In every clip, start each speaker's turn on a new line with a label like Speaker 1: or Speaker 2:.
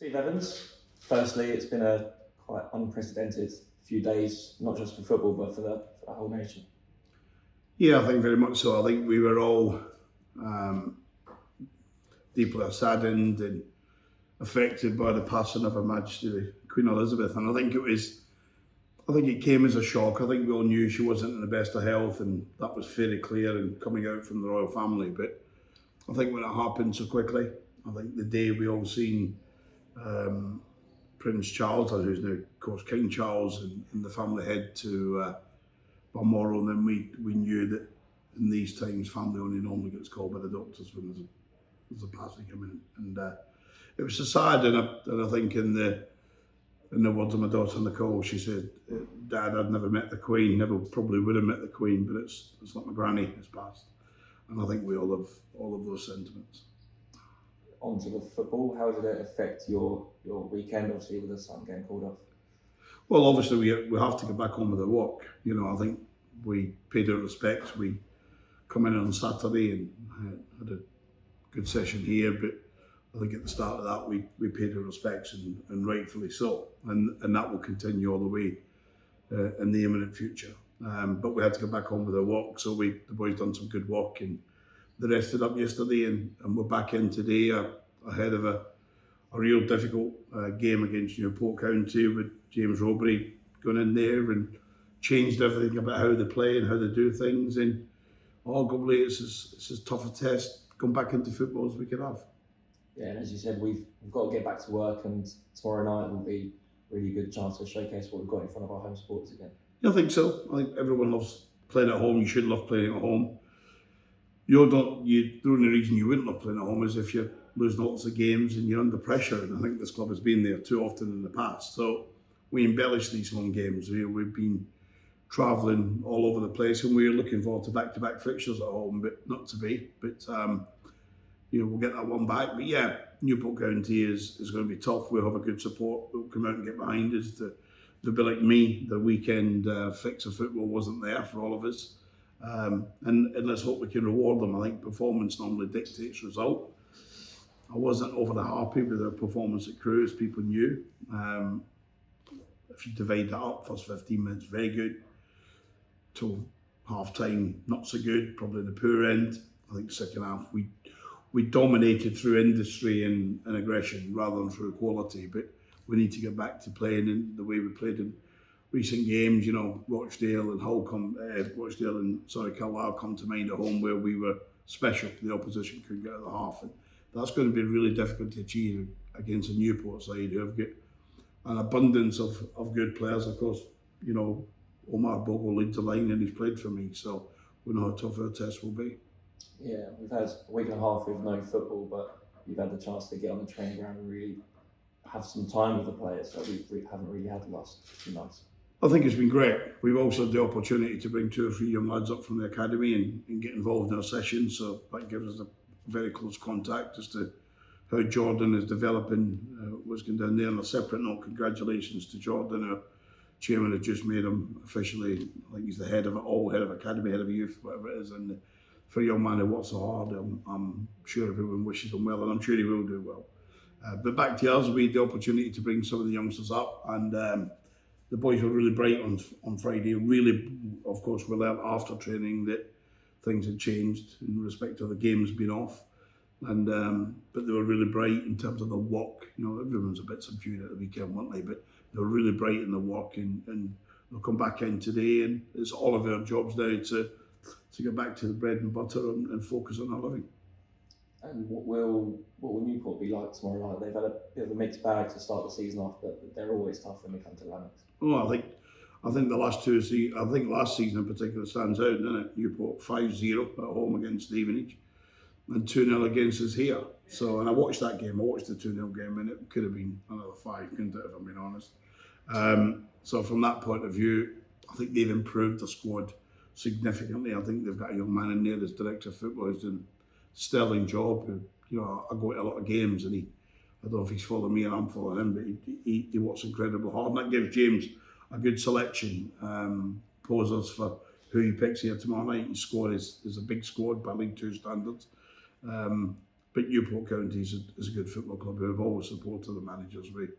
Speaker 1: Steve Evans, firstly, it's been a quite unprecedented few days, not just for football, but for the whole nation.
Speaker 2: Yeah, I think very much so. I think we were all deeply saddened and affected by the passing of Her Majesty Queen Elizabeth, and I think it came as a shock. I think we all knew she wasn't in the best of health, and that was very clear in coming out from the royal family. But I think when it happened so quickly, I think the day we all seen Prince Charles, who's now, of course, King Charles, and the family head to Balmoral, and then we knew that in these times, family only normally gets called by the doctors when there's a passing imminent. And it was so sad, and I think in the words of my daughter Nicole, she said, "Dad, I'd never met the Queen, never probably would have met the Queen, but it's like my granny has passed." And I think we all have all of those sentiments.
Speaker 1: On to the football, how did it affect your weekend, obviously, with the sun getting called off?
Speaker 2: Well, obviously we have to get back on with the work. You know, I think we paid our respects. We come in on Saturday and had a good session here, but I think at the start of that we paid our respects, and rightfully so. And that will continue all the way in the imminent future. But we had to get back on with our work, so the boys done some good work, and they rested up yesterday, and we're back in today ahead of a real difficult game against Newport County, with James Robbery going in there and changed everything about how they play and how they do things. And arguably it's as tough a test come back into football as we could have.
Speaker 1: Yeah, and as you said, we've got to get back to work, and tomorrow night will be a really good chance to showcase what we've got in front of our home supporters again.
Speaker 2: I think so. I think everyone loves playing at home. You should love playing at home. The only reason you wouldn't love playing at home is if you're losing lots of games and you're under pressure, and I think this club has been there too often in the past. So we embellish these home games. We've been travelling all over the place, and we're looking forward to back-to-back fixtures at home, but not to be. But we'll get that one back. But yeah, Newport County is going to be tough. We'll have a good support. We'll come out and get behind us. They'll be like me. The weekend fix of football wasn't there for all of us. And let's hope we can reward them. I think performance normally dictates result. I wasn't overly happy with their performance at Crewe, as people knew. If you divide that up, first 15 minutes, very good. Till half time, not so good, probably the poor end. I think second half, we dominated through industry and aggression rather than through quality. But we need to get back to playing in the way we played in recent games. Rochdale and Carlisle come to mind at home, where we were special. The opposition couldn't get out of the half, and that's going to be really difficult to achieve against a Newport side who have got an abundance of good players. Of course, Omar Bogle leads the line, and he's played for me, so we know how tough our test will be.
Speaker 1: Yeah, we've had a week and a half with no football, but you've had the chance to get on the training ground and really have some time with the players that we haven't really had the last few months.
Speaker 2: I think it's been great. We've also had the opportunity to bring 2 or 3 young lads up from the academy and get involved in our sessions, so that gives us a very close contact as to how Jordan is developing what's going down there. On a separate note, congratulations to Jordan. Our chairman had just made him officially, I think he's the head of it all, head of academy, head of youth, whatever it is. And for a young man who works so hard, I'm sure everyone wishes him well, and I'm sure he will do well. But back to us, we had the opportunity to bring some of the youngsters up, and the boys were really bright on Friday. Really, of course, we learned after training that things had changed in respect to the games being off, and but they were really bright in terms of the work. Everyone was a bit subdued at the weekend, weren't they? But they were really bright in the work, and they'll come back in today, and it's all of our jobs now to get back to the bread and butter and focus on our living.
Speaker 1: And what will Newport be like tomorrow night? They've had a bit of a mixed bag to start the season off, but they're always tough when they come to Lamex.
Speaker 2: Oh, I think the last two seasons, I think last season in particular stands out, doesn't it? Newport 5-0 at home against Stevenage, and 2-0 against us here. So, and I watched that game. I watched the 2-0 game, and it could have been another 5, couldn't it, if I'm being honest. So from that point of view, I think they've improved the squad significantly. I think they've got a young man in there as director of football who's doing a sterling job. I go to a lot of games, and I don't know if he's following me or I'm following him, but he works incredibly hard, and that gives James a good selection. Posers for who he picks here tomorrow night. His squad is a big squad by League Two standards. But Newport County is a good football club who have always supported the managers with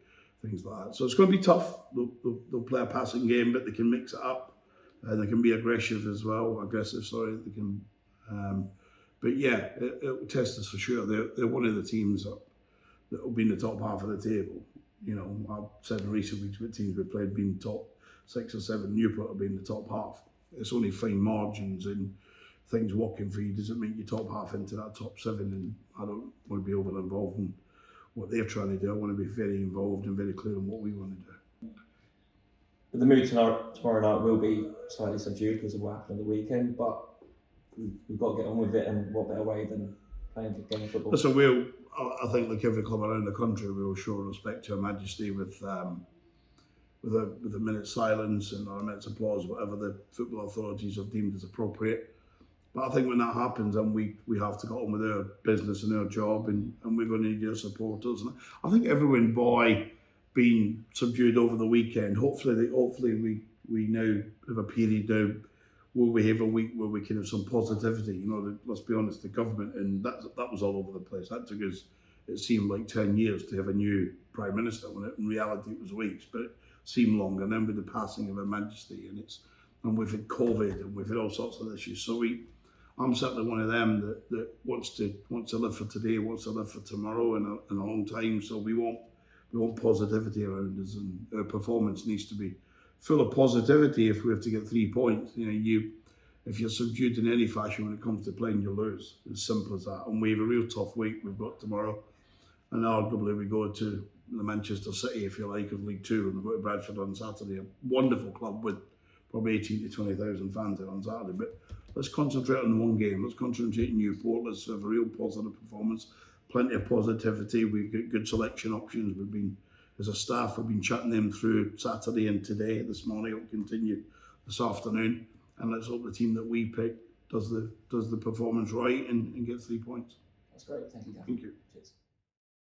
Speaker 2: things like that. So it's going to be tough. They'll play a passing game, but they can mix it up. They can be aggressive as well. They can. But yeah, it will test us for sure. They're one of the teams that will be in the top half of the table. You know, I've said in recent weeks what teams we played being top 6 or 7. Newport will be in the top half. It's only fine margins and things working for you doesn't make you top half into that top 7. And I don't want to be over involved in what they're trying to do. I want to be very involved and very clear on what we want to do.
Speaker 1: But the mood tomorrow night will be slightly subdued because of what happened on the weekend, but we've got to get on with it, and what better way than playing a game of football?
Speaker 2: So I think like every club around the country, we will show respect to Her Majesty with a minute's silence and or a minute's applause, whatever the football authorities have deemed as appropriate. But I think when that happens, then we have to get on with our business and our job, and we're going to need your supporters. And I think everyone, by being subdued over the weekend, hopefully we now have a period now where we have a week where we can have some positivity. You know, let's be honest, the government, and that was all over the place. That took us, it seemed like 10 years to have a new Prime Minister, when in reality it was weeks, but it seemed longer. And then with the passing of Her Majesty, and we've had COVID, and we've had all sorts of issues. So I'm certainly one of them that wants to live for today, wants to live for tomorrow in a long time. So we want positivity around us, and our performance needs to be full of positivity. If we have to get 3 points, if you're subdued in any fashion when it comes to playing, you lose. As simple as that. And we have a real tough week we've got tomorrow, and arguably we go to the Manchester City, if you like, of League Two, and we go to Bradford on Saturday. A wonderful club with probably 18 to 20,000 fans there on Saturday. But let's concentrate on one game. Let's concentrate on Newport. Let's have a real positive performance. Plenty of positivity. We've got good selection options. We've been, as a staff, we've been chatting them through Saturday and today. This morning it will continue this afternoon. And let's hope the team that we pick does the performance right and gets 3 points.
Speaker 1: That's great. Thank you, Dan.
Speaker 2: Thank you.
Speaker 1: Cheers.